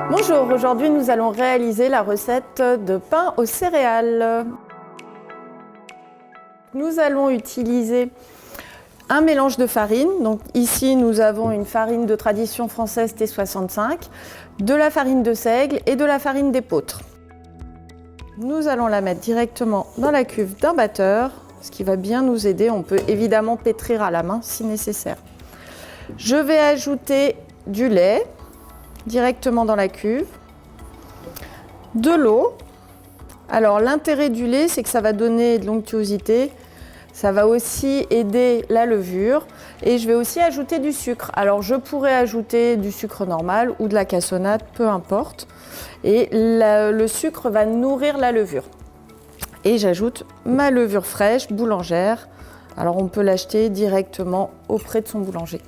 Bonjour, aujourd'hui nous allons réaliser la recette de pain aux céréales. Nous allons utiliser un mélange de farine. Donc ici nous avons une farine de tradition française T65, de la farine de seigle et de la farine d'épeautre. Nous allons la mettre directement dans la cuve d'un batteur, ce qui va bien nous aider. On peut évidemment pétrir à la main si nécessaire. Je vais ajouter du lait directement dans la cuve, de l'eau. Alors l'intérêt du lait, c'est que ça va donner de l'onctuosité, ça va aussi aider la levure et je vais aussi ajouter du sucre. Alors je pourrais ajouter du sucre normal ou de la cassonade, peu importe. Et le sucre va nourrir la levure. Et j'ajoute ma levure fraîche boulangère. Alors on peut l'acheter directement auprès de son boulanger.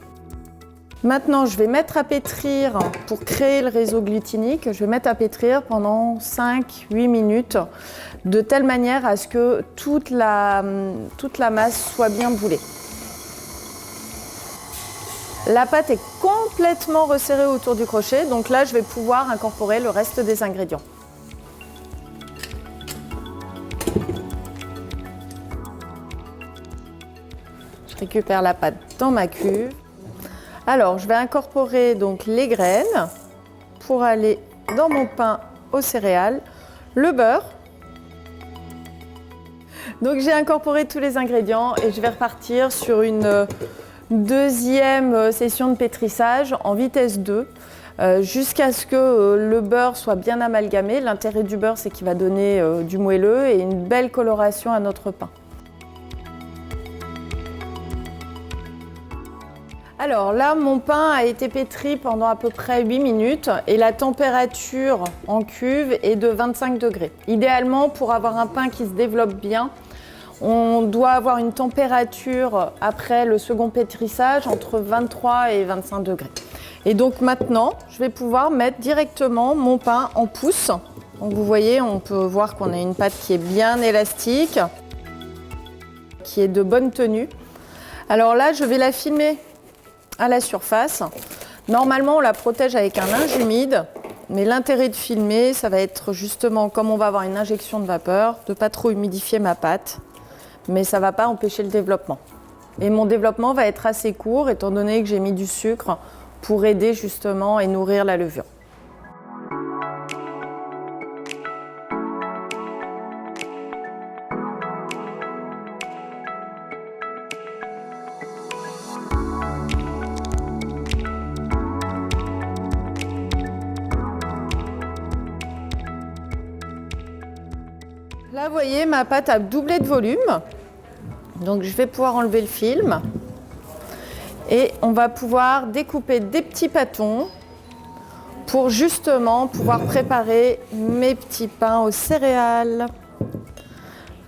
Maintenant, je vais mettre à pétrir, pour créer le réseau glutinique, je vais mettre à pétrir pendant 5-8 minutes, de telle manière à ce que toute la masse soit bien boulée. La pâte est complètement resserrée autour du crochet, donc là, je vais pouvoir incorporer le reste des ingrédients. Je récupère la pâte dans ma cuve. Alors, je vais incorporer donc les graines pour aller dans mon pain aux céréales, le beurre. Donc, j'ai incorporé tous les ingrédients et je vais repartir sur une deuxième session de pétrissage en vitesse 2 jusqu'à ce que le beurre soit bien amalgamé. L'intérêt du beurre, c'est qu'il va donner du moelleux et une belle coloration à notre pain. Alors là, mon pain a été pétri pendant à peu près 8 minutes et la température en cuve est de 25 degrés. Idéalement, pour avoir un pain qui se développe bien, on doit avoir une température après le second pétrissage entre 23 et 25 degrés. Et donc maintenant, je vais pouvoir mettre directement mon pain en pousse. Donc vous voyez, on peut voir qu'on a une pâte qui est bien élastique, qui est de bonne tenue. Alors là, je vais la filmer à la surface. Normalement, on la protège avec un linge humide, mais l'intérêt de filmer, ça va être justement, comme on va avoir une injection de vapeur, de ne pas trop humidifier ma pâte, mais ça ne va pas empêcher le développement. Et mon développement va être assez court, étant donné que j'ai mis du sucre pour aider justement et nourrir la levure. Là, vous voyez, ma pâte a doublé de volume. Donc, je vais pouvoir enlever le film. Et on va pouvoir découper des petits pâtons pour justement pouvoir préparer mes petits pains aux céréales.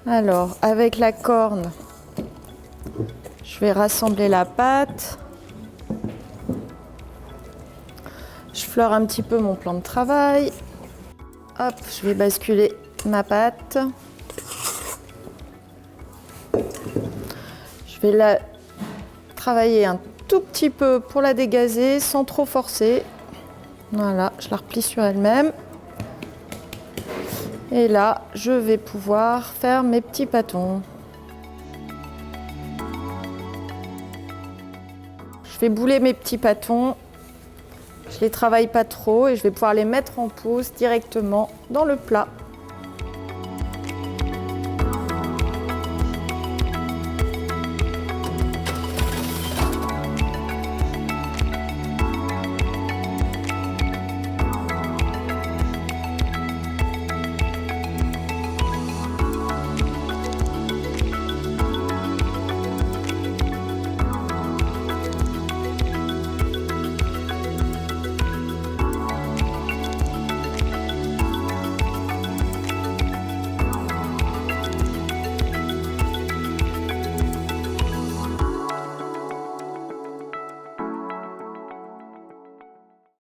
Alors, avec la corne, je vais rassembler la pâte. Je fleure un petit peu mon plan de travail. Hop, je vais basculer ma pâte. Je vais la travailler un tout petit peu pour la dégazer sans trop forcer. Voilà, je la replie sur elle-même. Et là, je vais pouvoir faire mes petits pâtons. Je vais bouler mes petits pâtons. Je les travaille pas trop et je vais pouvoir les mettre en pause directement dans le plat.